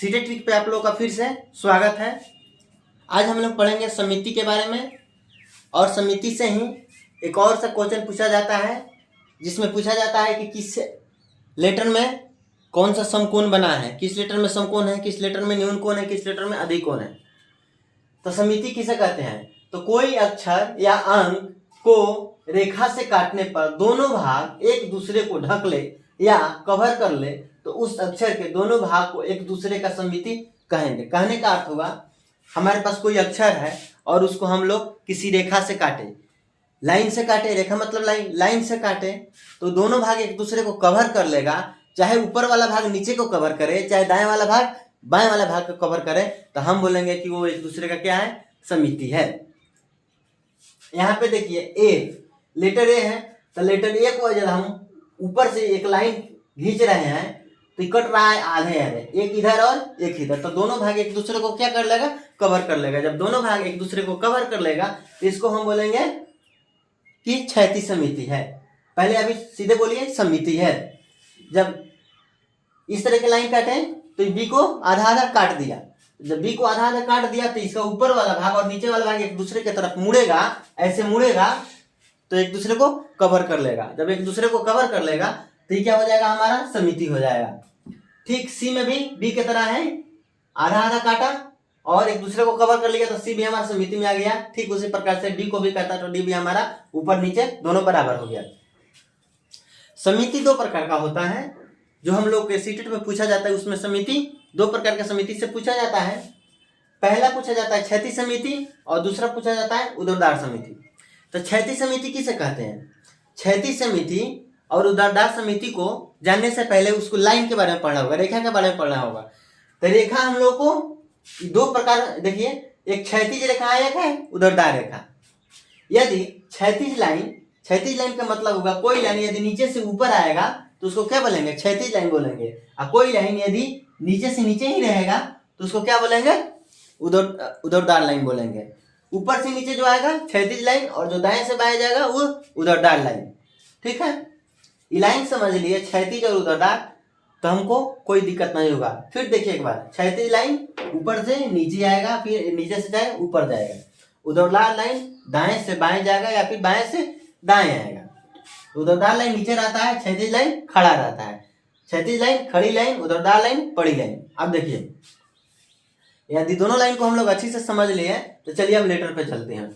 सीधे ट्रिक पे आप लोगों का फिर से स्वागत है। आज हम लोग पढ़ेंगे समिति के बारे में और समिति से ही एक और सा क्वेश्चन पूछा जाता है जिसमें पूछा जाता है कि किस लेटर में कौन सा समकोण बना है, किस लेटर में समकोण है, किस लेटर में न्यून कोण है, किस लेटर में अधिक कोण है। तो समिति किसे कहते हैं? तो कोई अक्षर या अंक को रेखा से काटने पर दोनों भाग एक दूसरे को ढक ले या कवर कर ले तो उस अक्षर के दोनों भाग को एक दूसरे का समिति कहेंगे। कहने का अर्थ होगा हमारे पास कोई अक्षर है और उसको हम लोग किसी रेखा से काटे, लाइन से काटे, रेखा मतलब लाइन से काटे तो दोनों भाग एक दूसरे को कवर कर लेगा। चाहे ऊपर वाला भाग नीचे को कवर करे, चाहे दाएं वाला भाग बाएं वाला भाग को कवर करे, तो हम बोलेंगे कि वो एक दूसरे का क्या है, समिति है। यहाँ पे देखिए ए, लेटर ए है तो लेटर ए को जब हम ऊपर से एक लाइन खींच रहे हैं तो कट रहा है आधे आधे, एक इधर और एक इधर, तो दोनों भाग एक दूसरे को क्या कर लेगा, कवर कर लेगा। जब दोनों भाग एक दूसरे को कवर कर लेगा तो इसको हम बोलेंगे कि क्षैतिज समिति है। पहले अभी सीधे बोलिए समिति है। जब इस तरह के लाइन काटे तो बी को आधा आधा काट दिया, जब बी को आधा आधा काट दिया तो इसका ऊपर वाला भाग और नीचे वाला भाग एक दूसरे की तरफ मुड़ेगा, ऐसे मुड़ेगा तो एक दूसरे को कवर कर लेगा। जब एक दूसरे को कवर कर लेगा तो ये क्या हो जाएगा, हमारा समिति हो जाएगा। ठीक सी में भी बी की तरह है, आधा आधा काटा और एक दूसरे को कवर कर लिया तो सी भी हमारा समिति में आ गया। ठीक उसी प्रकार से डी को भी काटा तो डी भी हमारा ऊपर नीचे दोनों बराबर हो गया। समिति दो प्रकार का होता है जो हम लोग के सीटेट में पूछा जाता है, उसमें समिति दो प्रकार के समिति से पूछा जाता है। पहला पूछा जाता है क्षैतिज समिति और दूसरा पूछा जाता है ऊर्ध्वाधर समिति। तो क्षैतिज समिति किसे कहते हैं? क्षैतिज समिति और ऊर्ध्वाधर समिति को जानने से पहले उसको लाइन के बारे में पढ़ना होगा, रेखा के बारे में पढ़ना होगा। तो रेखा हम लोग को दो प्रकार, देखिए एक क्षैतिज रेखा है, एक है ऊर्ध्वाधर रेखा। यदि क्षैतिज लाइन का मतलब होगा कोई लाइन यदि नीचे से ऊपर आएगा तो उसको क्या बोलेंगे, क्षैतिज लाइन बोलेंगे। और कोई लाइन यदि नीचे से नीचे ही रहेगा तो उसको क्या बोलेंगे, ऊर्ध्वाधर लाइन बोलेंगे। ऊपर से नीचे जो आएगा क्षैतिज लाइन और जो दाएं से बाएं जाएगा वो ऊर्ध्वाधर लाइन। ठीक है, ये लाइन समझ लिए क्षैतिज और ऊर्ध्वाधर, तो हमको कोई दिक्कत नहीं होगा। फिर देखिए एक बार, क्षैतिज लाइन ऊपर से नीचे आएगा, फिर नीचे से जाए ऊपर जाएगा। ऊर्ध्वाधर लाइन दाएं से बाएं जाएगा या फिर बाएं से दाएं आएगा। ऊर्ध्वाधर लाइन नीचे रहता है, क्षैतिज लाइन खड़ा रहता है। क्षैतिज लाइन खड़ी लाइन, ऊर्ध्वाधर लाइन पड़ी लाइन। अब देखिए यदि दोनों लाइन को हम लोग अच्छी से समझ लिए तो चलिए हम लेटर पे चलते हैं।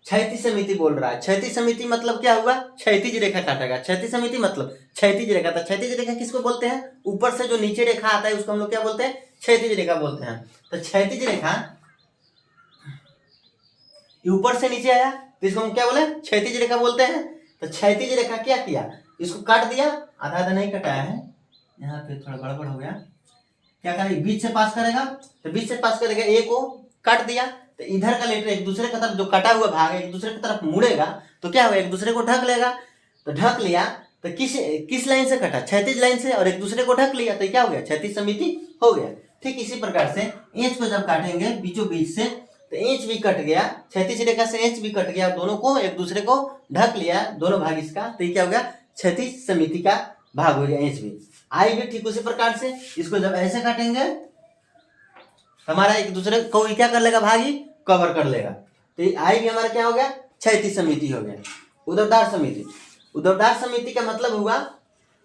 क्षैतिज समिति बोल रहा है। क्षैतिज समिति मतलब क्या हुआ, क्षैतिज रेखा काटेगा। क्षैतिज समिति मतलब क्षैतिज रेखा। तो क्षैतिज रेखा किसको बोलते हैं? ऊपर से जो नीचे रेखा आता है उसको हम लोग क्या बोलते हैं, क्षैतिज रेखा बोलते हैं। तो क्षैतिज रेखा ऊपर से नीचे आया तो इसको हम क्या बोले, क्षैतिज रेखा बोलते हैं। तो क्षैतिज रेखा क्या किया, इसको काट दिया, आधा आधा नहीं कटाया है, यहाँ पे थोड़ा गड़बड़ हो गया। क्या करेगा, बीच से पास करेगा, तो बीच से पास करेगा, ए को काट दिया तो इधर का लेटर एक दूसरे की तरफ जो कटा हुआ भाग एक दूसरे की तरफ मुड़ेगा तो क्या होगा, एक दूसरे को ढक लेगा। तो ढक लिया तो किस लाइन से कटा, क्षैतिज लाइन से, और एक दूसरे को ढक लिया तो क्या हो गया, क्षैतिज समिति हो गया। ठीक इसी प्रकार से एच को जब काटेंगे बीचों बीच से तो एच भी कट गया, क्षैतिज रेखा से एच भी कट गया, दोनों को एक दूसरे को ढक लिया, दोनों भाग इसका, तो ये क्या हो गया, क्षैतिज समिति का भाग हो गया एच भी। आई भी ठीक उसी प्रकार से, इसको जब ऐसे काटेंगे हमारा एक दूसरे को क्या कर लेगा, भाग ही कवर कर लेगा। तो आई भी हमारा क्या हो गया, क्षैतिज समिति हो गया। ऊर्ध्वाधर समिति का मतलब हुआ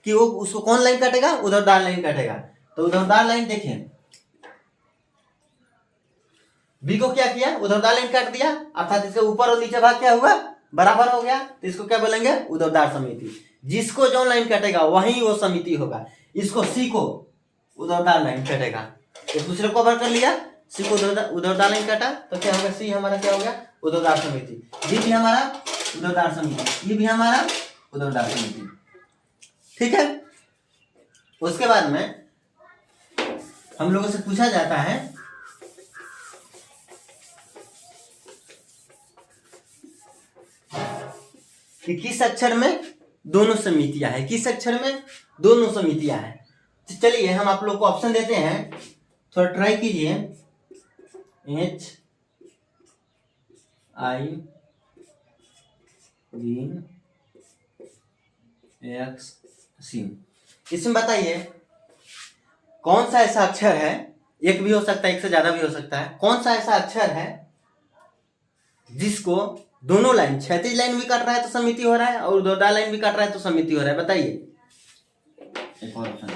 कि वो उसको कौन लाइन काटेगा, ऊर्ध्वाधर लाइन काटेगा। तो ऊर्ध्वाधर लाइन देखिए बी को क्या किया, ऊर्ध्वाधर लाइन काट दिया, अर्थात इसके ऊपर और नीचे भाग क्या हुआ, बराबर हो गया। तो इसको क्या बोलेंगे, ऊर्ध्वाधर समिति। जिसको जो लाइन काटेगा वही वो समिति होगा। इसको सी को ऊर्ध्वाधर लाइन काटेगा, एक दूसरे को कवर कर लिया, सी को ऊर्ध्वाधर लाइन काटा तो क्या होगा, सी हमारा क्या हो गया, ऊर्ध्वाधर समिति। डी भी हमारा ऊर्ध्वाधर समिति, ये भी हमारा ऊर्ध्वाधर समिति। ठीक है, उसके बाद में हम लोगों से पूछा जाता है कि किस अक्षर में दोनों समितियां हैं, किस अक्षर में दोनों समितियां हैं। तो चलिए हम आप लोग को ऑप्शन देते हैं, थोड़ा ट्राई कीजिए। एच आई ग्रीन एक्स सी, इसमें बताइए कौन सा ऐसा अक्षर है एक भी हो सकता है, एक से ज्यादा भी हो सकता है। कौन सा ऐसा अक्षर है जिसको दोनों लाइन, क्षैतिज लाइन भी काट रहा है तो समिति हो रहा है और ऊर्ध्वाधर लाइन भी काट रहा है तो समिति हो रहा है? बताइए। एक और ऑप्शन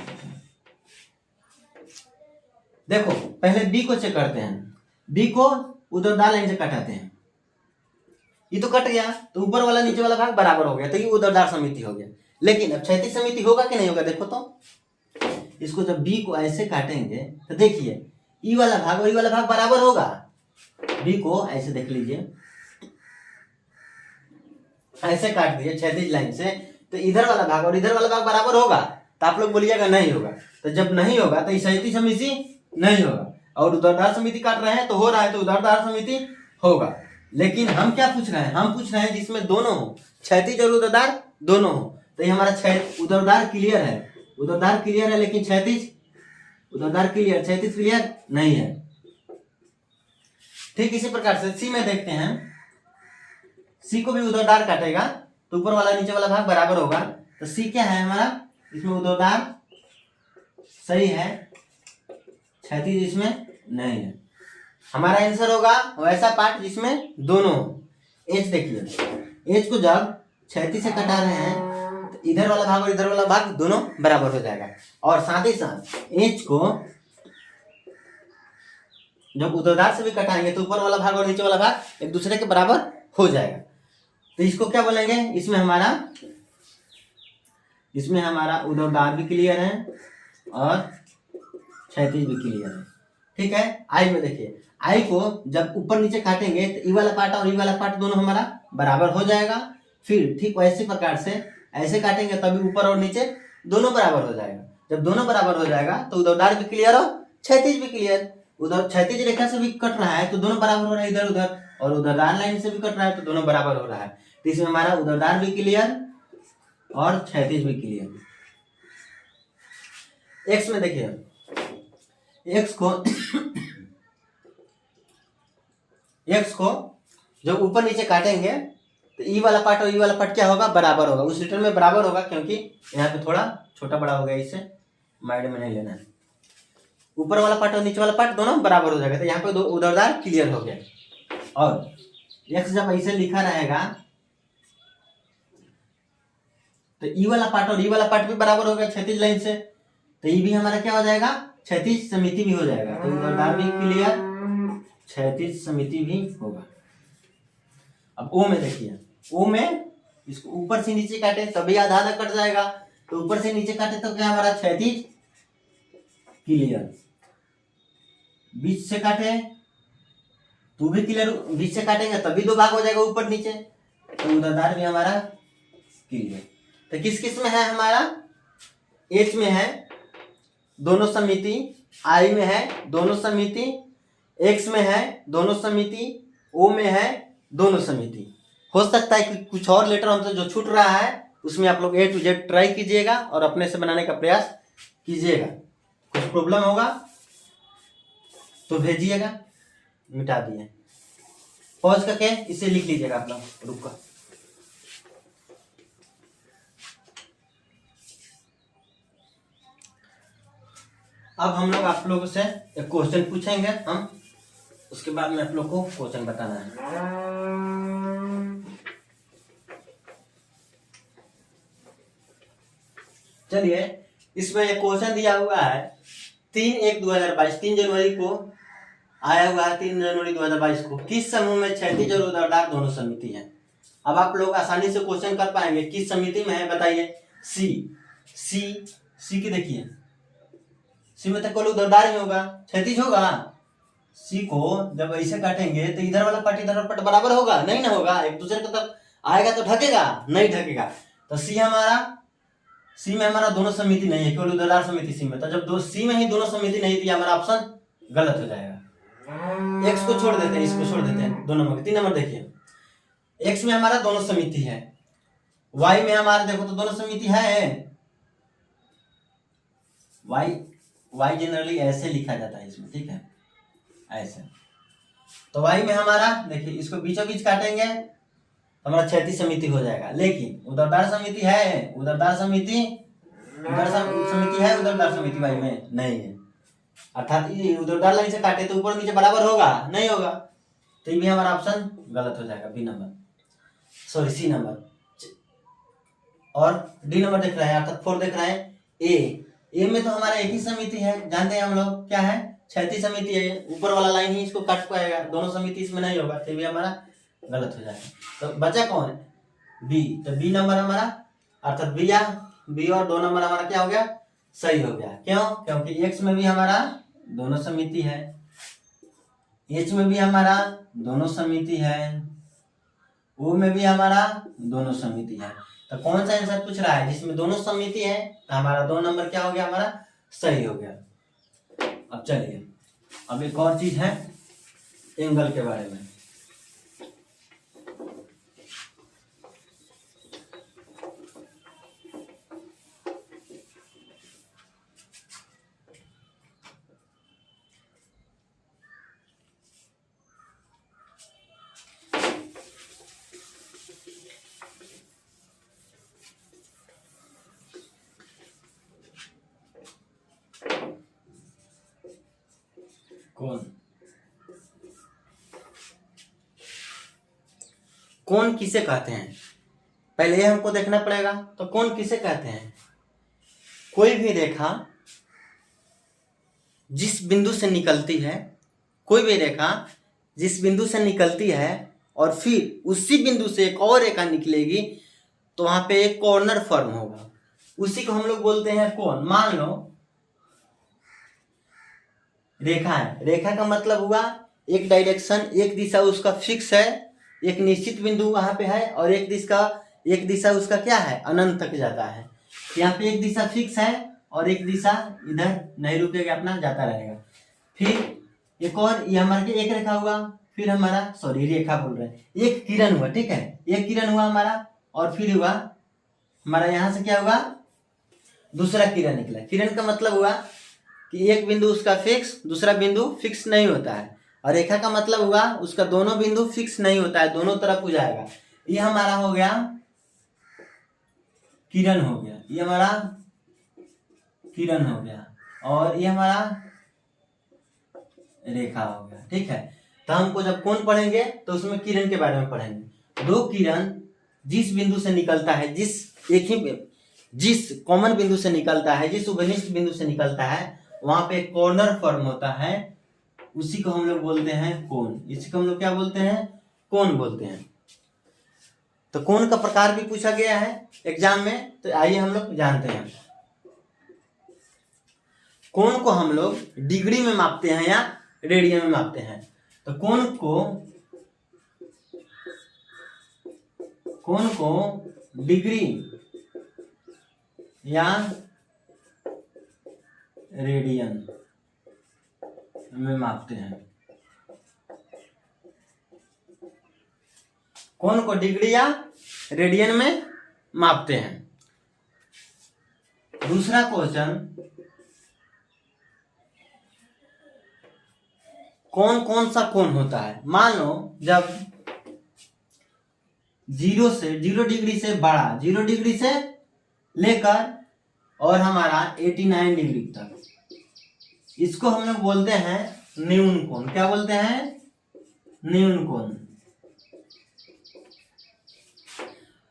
देखो, पहले बी को चेक करते हैं। बी को ऊर्ध्वाधर लाइन से काटाते हैं, ये तो कट गया तो ऊपर वाला नीचे वाला भाग बराबर हो गया, तो ये ऊर्ध्वाधर समिति हो गया। लेकिन अब क्षैतिज समिति होगा कि नहीं होगा? देखो तो, इसको जब बी को ऐसे काटेंगे तो देखिए ई वाला भाग और ई वाला भाग बराबर होगा। बी को ऐसे देख लीजिए, ऐसे काट दिए क्षैतिज लाइन से, तो इधर वाला भाग और इधर वाला भाग बराबर होगा? तो आप लोग बोलिएगा नहीं होगा। तो जब नहीं होगा तो क्षैतिज समिति नहीं होगा, और ऊर्ध्वाधर समिति काट रहे हैं तो हो रहा है, तो ऊर्ध्वाधर समिति होगा। लेकिन हम क्या पूछ रहे हैं? हम पूछ रहे हैं जिसमें दोनों हो, क्षैतिज और ऊर्ध्वाधर दोनों हो। तो ये हमारा ऊर्ध्वाधर क्लियर है, ऊर्ध्वाधर क्लियर है, लेकिन क्षैतिज, ऊर्ध्वाधर क्लियर, क्षैतिज क्लियर नहीं है। ठीक इसी प्रकार से सी में देखते हैं, सी को भी ऊर्ध्वाधर काटेगा तो ऊपर वाला नीचे वाला भाग बराबर होगा। तो सी क्या है हमारा? इसमें ऊर्ध्वाधर सही है, क्षैतिज इसमें नहीं है। हमारा आंसर होगा वैसा पार्ट जिसमें दोनों। एच देखिए, एच को जब क्षैतिज से कटा रहे हैं तो इधर वाला भाग और इधर वाला भाग दोनों बराबर हो जाएगा, और साथ ही साथ एच को जब ऊर्ध्वाधर से भी कटाएंगे तो ऊपर वाला भाग और नीचे वाला भाग एक दूसरे के बराबर हो जाएगा। तो इसको क्या बोलेंगे? इसमें हमारा ऊर्ध्वाधर भी क्लियर है और क्षैतिज भी क्लियर है। ठीक है। आई में देखिए, आई को जब ऊपर नीचे काटेंगे तो ई वाला पार्ट और ई वाला पार्ट दोनों हमारा बराबर हो जाएगा। फिर ठीक वैसे प्रकार से ऐसे काटेंगे तभी ऊपर और नीचे दोनों बराबर हो जाएगा। जब दोनों बराबर हो जाएगा तो ऊर्ध्वाधर भी क्लियर और क्षैतिज भी क्लियर। उधर क्षैतिज रेखा से भी कट रहा है तो दोनों बराबर हो रहा है इधर उधर, और ऊर्ध्वाधर लाइन से भी कट रहा है तो दोनों बराबर हो रहा है। तो इसमें हमारा ऊर्ध्वाधर भी क्लियर और क्षैतिज भी क्लियर। एक्स में देखिए, एक्स को जब ऊपर नीचे काटेंगे तो ई वाला पार्ट और ई वाला पार्ट क्या होगा? बराबर होगा। उस रिटर्न में बराबर होगा, क्योंकि यहाँ पे थोड़ा छोटा बड़ा हो गया, इसे माइंड में नहीं लेना है। ऊपर वाला पार्ट और नीचे वाला पार्ट दोनों बराबर हो जाएगा, तो यहाँ पे दो ऊर्ध्वाधर क्लियर हो गया। और एक्स जब ऐसे लिखा रहेगा तो ई वाला पार्ट और ई वाला पार्ट भी बराबर हो गया क्षैतिज लाइन से, तो ये भी हमारा क्या हो जाएगा? क्षैतिज समिति भी हो जाएगा। तो ऊर्ध्वाधर भी क्लियर, क्षैतिज समिति भी होगा। अब ओ में देखिए, ओ में इसको ऊपर से नीचे काटे तभी आधा आधा कट जाएगा, तो ऊपर से नीचे काटे तो क्या हमारा? क्षैतिज क्लियर। बीच से काटे तो भी क्लियर, बीच से काटेंगे तभी दो भाग हो जाएगा ऊपर नीचे, तो ऊर्ध्वाधर भी हमारा क्लियर। तो किस किस में है हमारा? एच में है दोनों समिति, आई में है दोनों समिति, एक्स में है दोनों समिति, ओ में है दोनों समिति। हो सकता है कि कुछ और लेटर हमसे जो छूट रहा है उसमें आप लोग A to Z ट्राई कीजिएगा और अपने से बनाने का प्रयास कीजिएगा। कुछ प्रॉब्लम होगा तो भेजिएगा, मिटा दिए। पॉज करके इसे लिख लीजिएगा आप लोग, रुक कर। अब हम लोग आप लोगों से एक क्वेश्चन पूछेंगे हम, उसके बाद में आप लोग को क्वेश्चन बताना है। चलिए, इसमें एक क्वेश्चन दिया हुआ है 3/1/2022, 3 जनवरी को आया हुआ है। 3 जनवरी 2022 को किस समूह में क्षैतिज और ऊर्ध्वाधर दोनों समिति है? अब आप लोग आसानी से क्वेश्चन कर पाएंगे। किस समिति में है बताइए? सी की देखिए, सी में तो केवल ऊर्ध्वाधर ही होगा, क्षैतिज होगा। सी को जब ऐसे काटेंगे तो इधर वाला पार्ट इधर वाला पार्ट बराबर होगा? नहीं ना होगा, एक दूसरे की तरफ आएगा तो ढकेगा, नहीं ढकेगा। तो सी में हमारा दोनों समिति नहीं है, केवल ऊर्ध्वाधर समिति सी में। तो जब सी में ही दोनों समिति नहीं थी, हमारा ऑप्शन गलत हो जाएगा। एक्स को छोड़ देते हैं, इसको छोड़ देते हैं, 2 नंबर 3 नंबर देखिए। एक्स में हमारा दोनों समिति है, वाई में हमारा देखो तो दोनों समिति है। वाई जनरली ऐसे लिखा जाता है इसमें, ठीक है, ऐसे। तो वाई में हमारा देखिए, इसको बीचों बीच काटेंगे तो हमारा क्षैतिज समिति हो जाएगा। लेकिन ऊर्ध्वाधर समिति है, ऊर्ध्वाधर समिति है, ऊर्ध्वाधर समिति वाई में नहीं है। अर्थात ये उधर लाइन से काटे तो ऊपर नीचे बराबर होगा, नहीं होगा, तो ये भी हमारा ऑप्शन गलत हो जाएगा, B number, sorry C number. और डी नंबर देख रहे हैं, अर्थात 4 देख रहे हैं। ए में तो हमारा एक ही समिति है, जानते हैं हम लोग क्या है, क्षैतिज समिति है, ऊपर वाला लाइन ही इसको काट पाएगा, दोनों समिति इसमें नहीं होगा, तो भी हमारा गलत हो जाएगा। तो बचा कौन, बी, तो बी नंबर हमारा अर्थात बी और 2 नंबर हमारा क्या हो गया, सही हो गया। क्यों, क्योंकि एक्स में भी हमारा दोनों समिति है, एच में भी हमारा दोनों समिति है, ओ में भी हमारा दोनों समिति है। तो कौन सा आंसर पूछ रहा है जिसमें दोनों समिति है, तो हमारा 2 नंबर क्या हो गया, हमारा सही हो गया। अब चलिए, अब एक और चीज है एंगल के बारे में। कौन किसे कहते हैं, पहले ये हमको देखना पड़ेगा। तो कौन किसे कहते हैं, कोई भी रेखा जिस बिंदु से निकलती है, कोई भी रेखा जिस बिंदु से निकलती है और फिर उसी बिंदु से एक और रेखा निकलेगी, तो वहां पे एक कॉर्नर फॉर्म होगा, उसी को हम लोग बोलते हैं कोण। मान लो रेखा है, रेखा का मतलब हुआ एक डायरेक्शन, एक दिशा उसका फिक्स है, एक निश्चित बिंदु वहां पे है, और एक दिशा उसका क्या है, अनंत तक जाता है। यहाँ पे एक दिशा फिक्स है और एक दिशा इधर नहीं रुकेगा, अपना जाता रहेगा। फिर एक और ये हमारे एक रेखा हुआ, फिर हमारा सॉरी रेखा बोल रहे हैं, एक किरण हुआ, ठीक है, एक किरण हुआ हमारा, और फिर हुआ हमारा यहाँ से क्या हुआ, दूसरा किरण निकला। किरण का मतलब हुआ कि एक बिंदु उसका फिक्स, दूसरा बिंदु फिक्स नहीं होता है, और रेखा का मतलब हुआ उसका दोनों बिंदु फिक्स नहीं होता है, दोनों तरफ हो जाएगा। ये हमारा हो गया किरण हो गया, ये हमारा किरण हो गया, और ये हमारा रेखा हो गया, ठीक है। तो हमको जब कोण पढ़ेंगे तो उसमें किरण के बारे में पढ़ेंगे। दो किरण जिस बिंदु से निकलता है, जिस कॉमन बिंदु से निकलता है, जिस उभयनिष्ठ बिंदु से निकलता है, वहां पे कॉर्नर फॉर्म होता है, उसी को हम लोग बोलते हैं कोण। इसी को हम लोग क्या बोलते हैं, कोण बोलते हैं। तो कोण का प्रकार भी पूछा गया है एग्जाम में, तो आइए हम लोग जानते हैं। कोण को हम लोग डिग्री में मापते हैं या रेडियन में मापते हैं। तो कोण को डिग्री या रेडियन में मापते हैं। कोण को डिग्री या रेडियन में मापते हैं। दूसरा क्वेश्चन, कौन सा कोण होता है। मान लो जब 0 डिग्री से बड़ा, 0 डिग्री से लेकर और हमारा 89 डिग्री तक, इसको हम लोग बोलते हैं न्यून कोण। क्या बोलते हैं, न्यून कोण।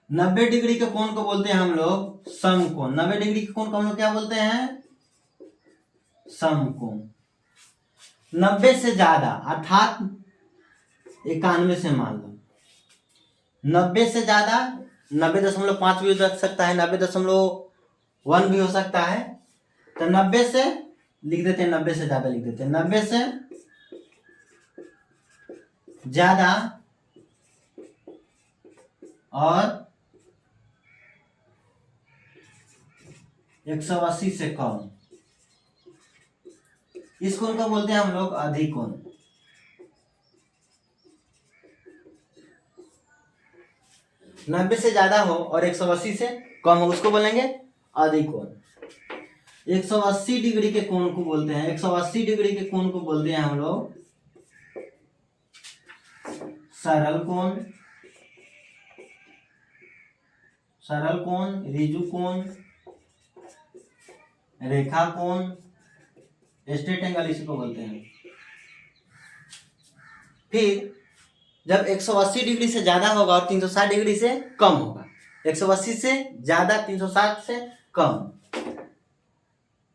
90 डिग्री के कोण को बोलते हैं हम लोग समकोण। 90 डिग्री के कोण को हम लोग क्या बोलते हैं, समकोण। 90 से ज्यादा अर्थात 91 से मान लो, 90 से ज्यादा 90.5 भी हो सकता है, 90.1 भी हो सकता है। तो 90 से लिख देते हैं, 90 से ज्यादा लिख देते हैं, 90 से ज्यादा और 180 से कम, इस कोण को बोलते हैं हम लोग अधिक कोण। नब्बे से ज्यादा हो और 180 से कम हो, उसको बोलेंगे अधिक कोण। 180 डिग्री के कोण को बोलते हैं, 180 डिग्री के कोण को बोलते हैं हम लोग सरल कोण, सरल कोण, ऋजु कोण, रेखा कोण, स्ट्रेट एंगल इसी को बोलते हैं। फिर जब 180 डिग्री से ज्यादा होगा और 360 डिग्री से कम होगा, 180 से ज्यादा 360 से कम,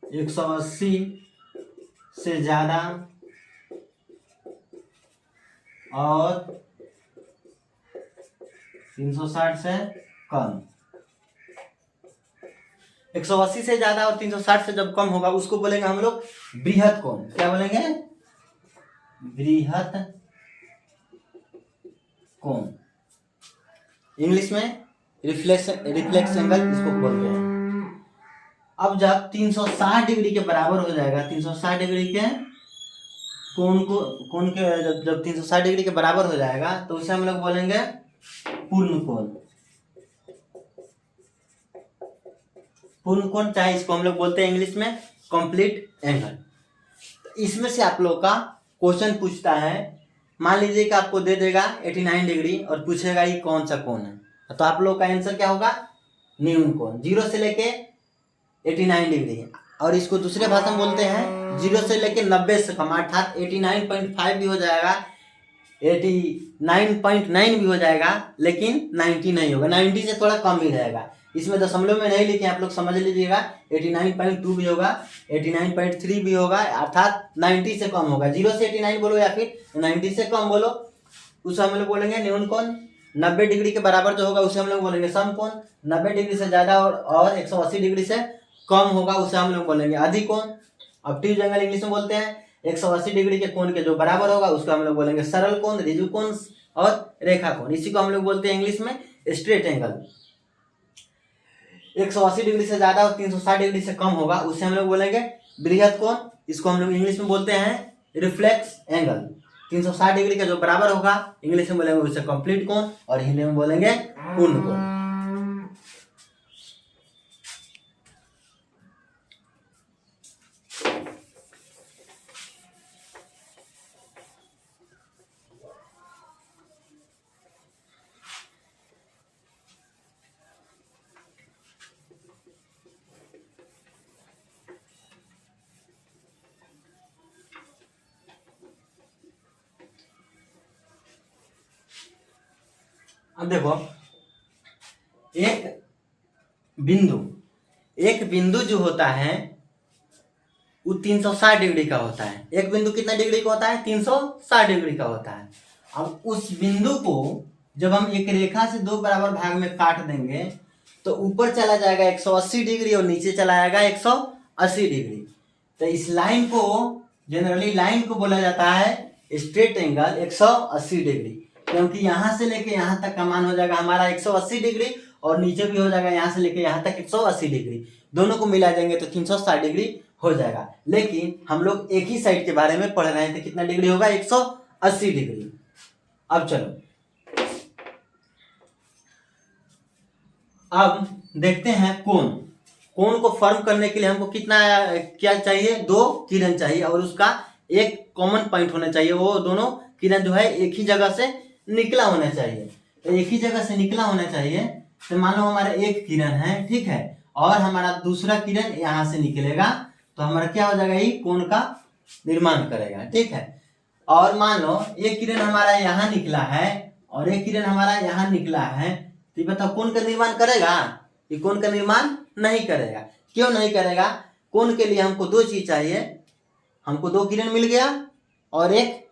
180 से ज्यादा और 360 से कम, 180 से ज्यादा और 360 से जब कम होगा उसको बोलेंगे हम लोग बृहत कोण। क्या बोलेंगे? बृहत कोण। इंग्लिश में रिफ्लेक्स एंगल इसको बोलते हैं। अब जब 360 डिग्री के बराबर हो जाएगा, 360 डिग्री के कोण के जब 360 डिग्री के बराबर हो जाएगा तो उसे हम लोग बोलेंगे पूर्ण कोण। पूर्ण कोण, चाहे इसको हम लोग बोलते हैं इंग्लिश में कंप्लीट एंगल। तो इसमें से आप लोग का क्वेश्चन पूछता है, मान लीजिए कि आपको दे देगा 89 डिग्री और पूछेगा ये कौन सा कोण है, तो आप लोग का आंसर क्या होगा? न्यून कोण, 0 से लेके 89 डिग्री। और इसको दूसरे भाषा में बोलते हैं 0 से लेके 90 से कम, अर्थात 89.5 भी हो जाएगा, 89.9 भी हो जाएगा, लेकिन 90 नहीं होगा, 90 से थोड़ा कम ही रहेगा। इसमें दशमलव में नहीं लिखे, आप लोग समझ लीजिएगा। 89.2 भी होगा, 89.3 भी होगा, अर्थात 90 से कम होगा। 0 से 89 बोलो या फिर 90 से कम बोलो, उसे हम लोग बोलेंगे न्यून कोण। 90 डिग्री के बराबर जो होगा उसे हम लोग बोलेंगे सम कोण। 90 डिग्री से ज्यादा और 180 डिग्री से कम होगा उसे हम लोग बोलेंगे अधिक कोण। ऑब्ट्यूज एंगल इंग्लिश में बोलते हैं 180 डिग्री के कोण के जो बराबर होगा उसको हम लोग बोलेंगे सरल कोण, ऋजु कोण और रेखा कोण। इसी को हम लोग बोलते हैं इंग्लिश में स्ट्रेट एंगल। 180 डिग्री से ज्यादा और 360 डिग्री से कम होगा उसे हम लोग बोलेंगे बृहत कोण। इसको हम लोग इंग्लिश में बोलते हैं रिफ्लेक्स एंगल। 360 डिग्री का जो बराबर होगा इंग्लिश में बोलेंगे उसे कंप्लीट कोण और हिंदी में बोलेंगे पूर्ण कोण। अब देखो, एक बिंदु जो होता है वो 360 डिग्री का होता है। एक बिंदु कितना डिग्री का होता है? 360 डिग्री का होता है। अब उस बिंदु को जब हम एक रेखा से दो बराबर भाग में काट देंगे तो ऊपर चला जाएगा 180 डिग्री और नीचे चला जाएगा 180 डिग्री। तो इस लाइन को जनरली लाइन को बोला जाता है स्ट्रेट एंगल 180 डिग्री, क्योंकि यहां से लेके यहां तक का मान हो जाएगा हमारा 180 डिग्री और नीचे भी हो जाएगा यहां से लेके यहां तक 180 डिग्री। दोनों को मिला देंगे तो 360 डिग्री हो जाएगा। लेकिन हम लोग एक ही साइड के बारे में पढ़ रहे थे, कितना डिग्री होगा? 180 डिग्री। अब चलो अब देखते हैं कोण को फॉर्म करने के लिए हमको कितना क्या चाहिए? दो किरण चाहिए और उसका एक कॉमन पॉइंट होना चाहिए। वो दोनों किरण जो है एक ही जगह से निकला होना चाहिए। तो एक ही जगह से निकला होना चाहिए। तो मान लो हमारा एक किरण है, ठीक है, और हमारा दूसरा किरण यहाँ से निकलेगा तो हमारा क्या हो जाएगा? ये कोण का निर्माण करेगा, ठीक है। और मान लो एक किरण हमारा यहाँ निकला है और एक किरण हमारा यहाँ निकला है, तो ये बताओ कोण का निर्माण करेगा? ये कोण का निर्माण नहीं करेगा। क्यों नहीं करेगा? कोण के लिए हमको दो चीज चाहिए। हमको दो किरण मिल गया और एक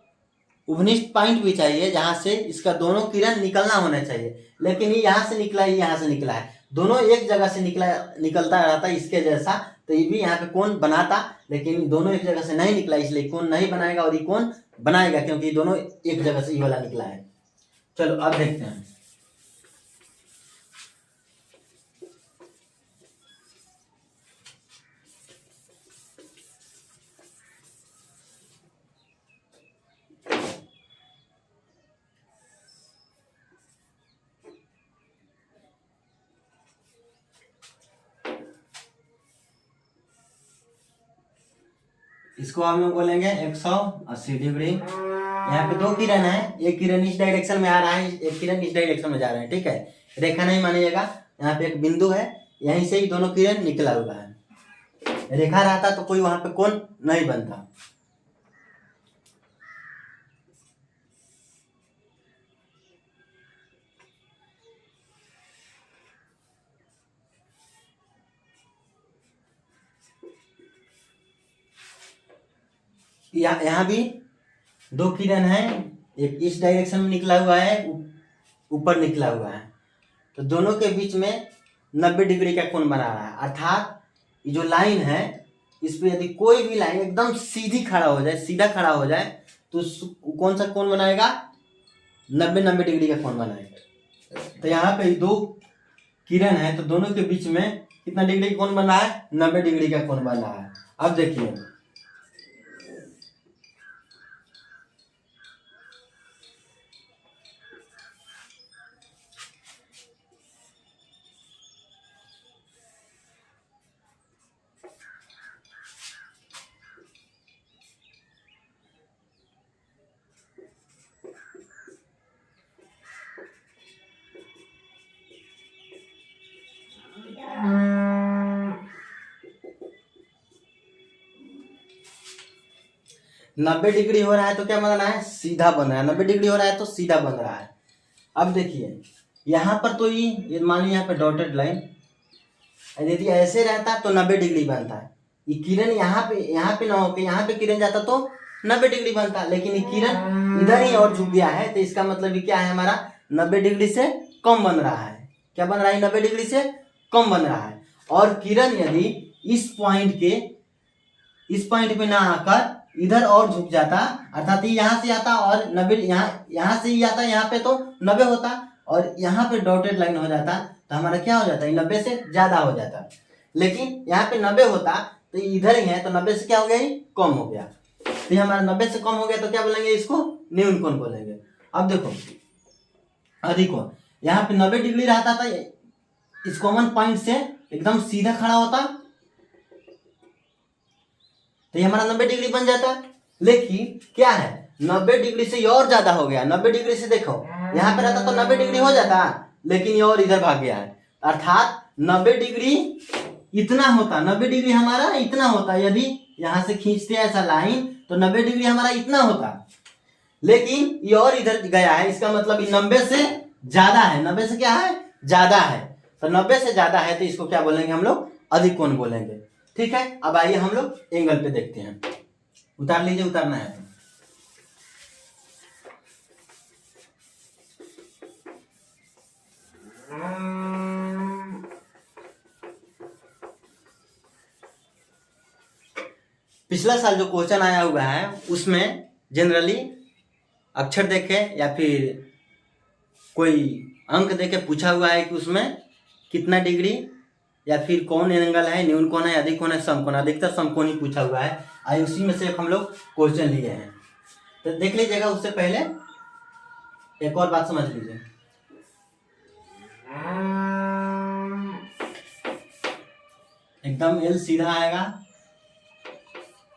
उभनिष्ठ पॉइंट भी चाहिए जहां से इसका दोनों किरण निकलना होना चाहिए। लेकिन ये यहाँ से निकला है, यहाँ से निकला है, दोनों एक जगह से निकलता रहता है इसके जैसा, तो ये भी यहाँ पे कोण बनाता, लेकिन दोनों एक जगह से नहीं निकला इसलिए कोण नहीं बनाएगा और ये कोण बनाएगा क्योंकि दोनों एक जगह से ये वाला निकला है। चलो अब देखते हैं। इसको हम लोग बोलेंगे 180 डिग्री। यहाँ पे दो किरण है, एक किरण इस डायरेक्शन में आ रहा है, एक किरण इस डायरेक्शन में जा रहा है, ठीक है। रेखा नहीं मानिएगा, यहाँ पे एक बिंदु है, यहीं से ही दोनों किरण निकला हुआ है। रेखा रहता तो कोई वहां पे कोण नहीं बनता। यहाँ भी दो किरण है, एक इस डायरेक्शन में निकला हुआ है, ऊपर निकला हुआ है, तो दोनों के बीच में 90 डिग्री का कोण बना रहा है। अर्थात ये जो लाइन है इस पे यदि कोई भी लाइन एकदम सीधी खड़ा हो जाए, सीधा खड़ा हो जाए, तो कौन सा कोण बनाएगा? 90 डिग्री का कोण बनाएगा। तो यहाँ पे दो किरण है तो दोनों के बीच में कितना डिग्री का कोण बन रहा है? 90 डिग्री का कोण बन रहा है। अब देखिए, नब्बे डिग्री हो रहा है तो क्या बन रहा है? सीधा बन रहा है। 90 डिग्री हो रहा है तो सीधा बन रहा है। अब देखिए यहाँ पर तो ये मान लीजिए यहाँ पे डॉटेड लाइन, यदि ऐसे रहता तो 90 डिग्री बनता है। ये किरण यहाँ पे ना होके यहाँ पे किरण जाता तो 90 डिग्री बनता, लेकिन ये किरण इधर ही और झुक गया है, तो इसका मतलब ये क्या है? हमारा 90 डिग्री से कम बन रहा है। क्या बन रहा है? 90 डिग्री से कम बन रहा है। और किरण यदि इस पॉइंट पे ना आकर इधर और झुक जाता, अर्थात यहाँ से आता और 90 यहाँ से ही आता, यहाँ पे तो 90 होता और यहाँ पे डॉटेड लाइन हो जाता, तो हमारा क्या हो जाता है? 90 से ज्यादा हो जाता। लेकिन यहाँ पे 90 होता तो इधर ही है, तो 90 से क्या हो गया? कम हो गया। तो हमारा 90 से कम हो गया तो क्या बोलेंगे? इसको न्यून कोण बोलेंगे। अब देखो अधिक कोण, यहाँ पे 90 डिग्री रहता था, इस कॉमन पॉइंट से एकदम सीधा खड़ा होता तो ये हमारा 90 डिग्री बन जाता। लेकिन क्या है? 90 डिग्री से ये और ज्यादा हो गया। 90 डिग्री से देखो यहाँ पे रहता तो 90 डिग्री हो जाता, लेकिन ये और इधर भाग गया है। अर्थात 90 डिग्री इतना होता, 90 डिग्री हमारा इतना होता। यदि यहाँ से खींचते ऐसा लाइन तो 90 डिग्री हमारा इतना होता, लेकिन ये और इधर गया है। इसका मतलब ये 90 से ज्यादा है। 90 से क्या है? ज्यादा है। तो 90 से ज्यादा है तो इसको क्या बोलेंगे हम लोग? अधिक कोण बोलेंगे। ठीक है, अब आइए हम लोग एंगल पे देखते हैं। उतार लीजिए, उतारना है। पिछला साल जो क्वेश्चन आया हुआ है उसमें जनरली अक्षर देखे या फिर कोई अंक देके पूछा हुआ है कि उसमें कितना डिग्री या फिर कौन एंगल है, न्यून कोण है, अधिक कोण है, समकोण। अधिकतर समकोण ही पूछा हुआ है। आई उसी में से हम लोग क्वेश्चन लिए हैं, तो देख लीजिएगा। उससे पहले एक और बात समझ लीजिए। एकदम एल सीधा आएगा,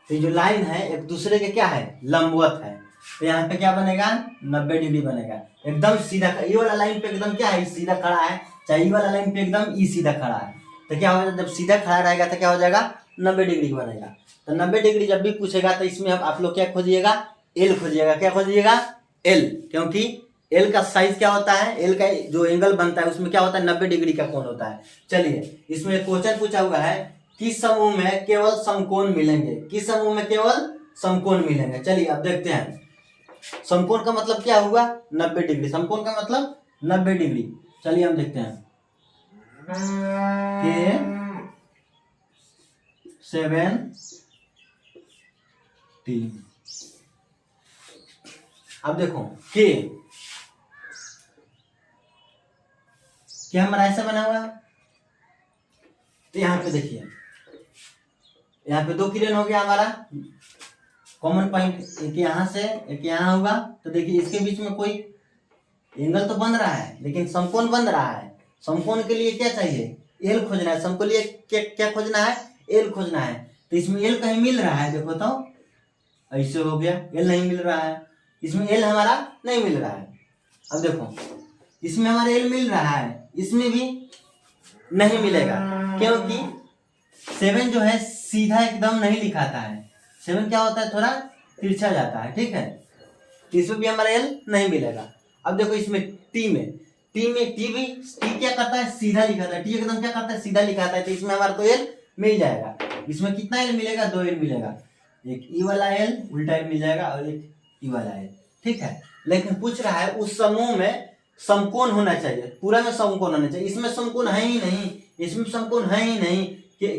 तो ये जो लाइन है एक दूसरे के क्या है? लंबवत है। तो यहाँ पे क्या बनेगा? 90 डिग्री बनेगा। एकदम सीधा, ये वाला लाइन पे एकदम क्या है? सीधा खड़ा है। चाहे ये वाला लाइन पे एकदम ई सीधा खड़ा है, तो क्या होगा? जब सीधा खड़ा रहेगा तो क्या हो जाएगा? 90 डिग्री बनेगा। तो 90 डिग्री जब भी पूछेगा तो इसमें आप लोग क्या खोजिएगा? एल खोजिएगा। क्या खोजिएगा? एल, क्योंकि एल का साइज क्या होता है? एल का जो एंगल बनता है उसमें क्या होता है? 90 डिग्री का कोण होता है। चलिए, इसमें क्वेश्चन पूछा हुआ है किस समूह में केवल समकोण मिलेंगे? किस समूह में केवल समकोण मिलेंगे? चलिए अब देखते हैं। समकोण का मतलब क्या हुआ? 90 डिग्री। समकोण का मतलब 90 डिग्री। चलिए हम देखते हैं। के 7 अब देखो के क्या हमारा ऐसा बना हुआ है, तो यहाँ पे देखिए, यहाँ पे दो किरण हो गया हमारा कॉमन पॉइंट, एक यहाँ से एक यहाँ होगा। तो देखिए इसके बीच में कोई एंगल तो बन रहा है, लेकिन समकोण बन रहा है। समकोण के लिए क्या चाहिए? एल खोजना है। समकोण के लिए क्या खोजना है? एल खोजना है। तो इसमें एल कहीं मिल रहा है? देखो तो ऐसे हो गया, एल नहीं मिल रहा है। इसमें एल हमारा नहीं मिल रहा है। अब देखो इसमें हमारा एल मिल रहा है, इसमें भी नहीं मिलेगा, क्योंकि 7 जो है सीधा एकदम नहीं लिखाता है, 7 क्या होता है थोड़ा तिरछा जाता है, ठीक है। तो इसमें भी हमारा एल नहीं मिलेगा। अब देखो इसमें टी में टी क्या करता है, सीधा लिखाता है, टी एकदम क्या करता है, सीधा लिखाता है, तो इसमें हमारा तो एल मिल जाएगा। इसमें कितना एल मिलेगा, 2 एल मिलेगा, एक ई वाला एल उल्टा एल मिल जाएगा और एक ई वाला एल, ठीक है। लेकिन पूछ रहा है उस समूह में समकोण होना चाहिए, पूरा में समकोण होना चाहिए, इसमें समकोण है ही नहीं, इसमें समकोण है ही नहीं,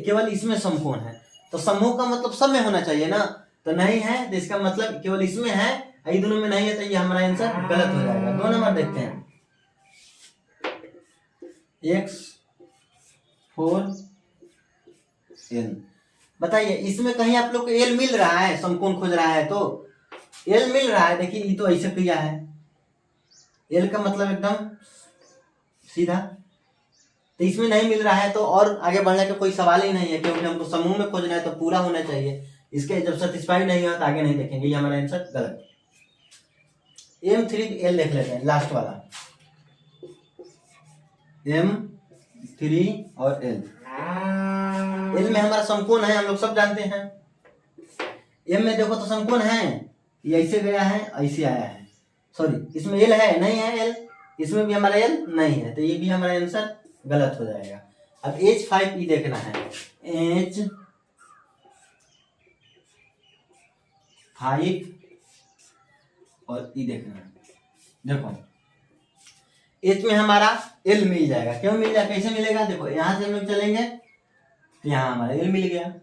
केवल इसमें समकोण है, तो समूह का मतलब सब में होना चाहिए ना, तो नहीं है, तो इसका मतलब केवल इसमें है, ये दोनों में नहीं है, तो ये हमारा आंसर गलत हो जाएगा। 2 नंबर देखते हैं, x4n। बताइए इसमें कहीं आप लोग को एल मिल रहा है, समकोण खोज रहा है तो एल मिल रहा है, देखिए ये तो ऐसे किया है, एल का मतलब एकदम सीधा, तो इसमें नहीं मिल रहा है, तो और आगे बढ़ने का कोई सवाल ही नहीं है, क्योंकि हमको समूह में खोजना है तो पूरा होना चाहिए। इसके जब सेटिस्फाइड नहीं हुआ तो आगे नहीं देखेंगे, ये हमारा आंसर गलत। M3L देख लेते हैं, लास्ट वाला M3 और L में हमारा समकोण है, हम लोग सब जानते हैं। M में देखो तो समकोण है, ये ऐसे गया है, ऐसे आया है, सॉरी इसमें L है नहीं है, L इसमें भी हमारा L नहीं है, तो ये भी हमारा आंसर गलत हो जाएगा। अब H5E देखना है, H5 और E देखना है। देखो H में हमारा L मिल जाएगा, क्यों मिल जाएगा, कैसे मिलेगा, देखो यहाँ से हम लोग चलेंगे तो यहाँ हमारा L मिल गया,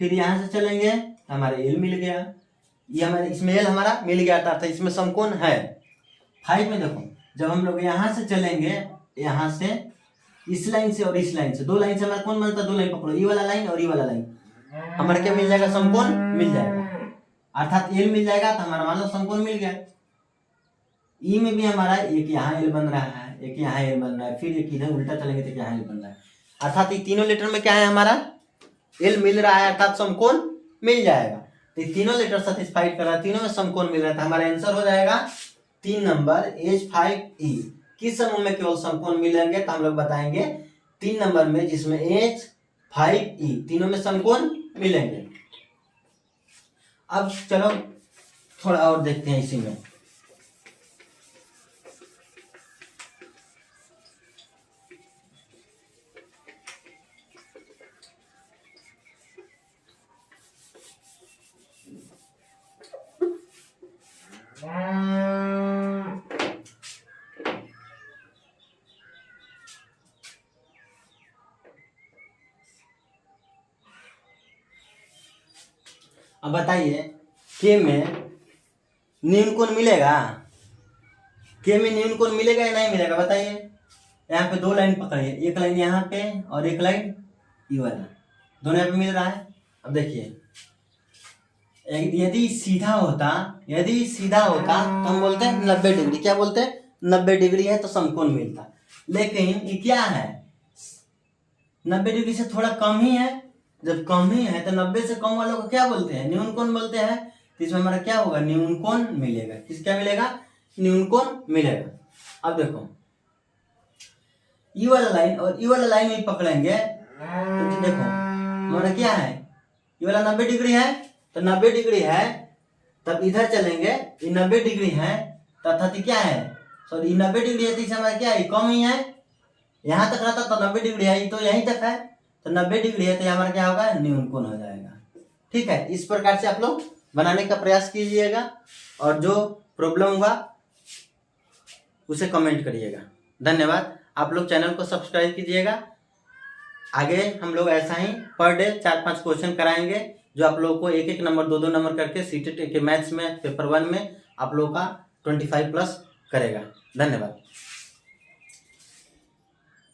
फिर यहाँ से चलेंगे तो हमारा L मिल गया, ये हमारे इसमें L हमारा मिल गया था, इसमें समकोण है। 5 में देखो जब हम लोग यहाँ से चलेंगे, यहाँ से इस लाइन से और इस लाइन से, 2 लाइन से हमारा कौन बनता है, 2 लाइन पकड़ो, ई वाला लाइन और ई वाला लाइन, हमारा क्या मिल जाएगा, समकोण मिल जाएगा, अर्थात L मिल जाएगा, तो हमारा मान लो समकोण मिल गया। ई में भी हमारा एक यहाँ L बन रहा है, एक यहाँ L बन रहा है, फिर एक इधर उल्टा चलेंगे तो यहाँ L बन रहा है, अर्थात ये तीनों लेटर में क्या है, हमारा L मिल रहा है, अर्थात समकोण मिल जाएगा। तो तीनों लेटर सेटिस्फाइड कर रहा है, तीनों में समकोण मिल रहा है, तो हमारा आंसर हो जाएगा 3 नंबर H5E। किस समूह में केवल समकोण मिलेंगे, तो हम लोग बताएंगे 3 नंबर में, जिसमें H5E तीनों में समकोण मिलेंगे। अब चलो थोड़ा और देखते हैं इसी में। अब बताइए के में न्यून कोण मिलेगा, के में न्यून कोण मिलेगा या नहीं मिलेगा, बताइए। यहाँ पे 2 लाइन पकड़िए, एक लाइन यहाँ पे और एक लाइन ये वाला, दोनों यहाँ पे मिल रहा है। अब देखिए यदि सीधा होता तो हम बोलते हैं 90 डिग्री, क्या बोलते हैं, 90 डिग्री है तो समकोण मिलता, लेकिन ये क्या है, 90 डिग्री से थोड़ा कम ही है, जब कम ही है तो 90 से कम वालों को क्या बोलते हैं, न्यून कोण बोलते हैं, तो इसमें हमारा क्या होगा, न्यून कोण मिलेगा। किस क्या मिलेगा, न्यून कोण मिलेगा। अब देखो ई वाला लाइन और ई वाला लाइन में पकड़ेंगे तो देखो हमारा क्या है, ये वाला 90 डिग्री है, तो 90 डिग्री है, तब इधर चलेंगे, ये 90 डिग्री है, तथा क्या है, सॉरी 90 डिग्री है, तो इससे हमारा क्या है, कम ही है, यहाँ तक रहता तो 90 डिग्री है, तो यहीं तक है, तो 90 डिग्री है, तो हमारा क्या होगा, न्यून कोण हो जाएगा। ठीक है, इस प्रकार से आप लोग बनाने का प्रयास कीजिएगा, और जो प्रॉब्लम हुआ उसे कमेंट करिएगा। धन्यवाद। आप लोग चैनल को सब्सक्राइब कीजिएगा, आगे हम लोग ऐसा ही पर डे 4-5 क्वेश्चन कराएंगे, जो आप लोगों को 1-1 नंबर 2-2 नंबर करके सीटेट के मैथ्स में पेपर 1 में आप लोगों का 25+ करेगा। धन्यवाद।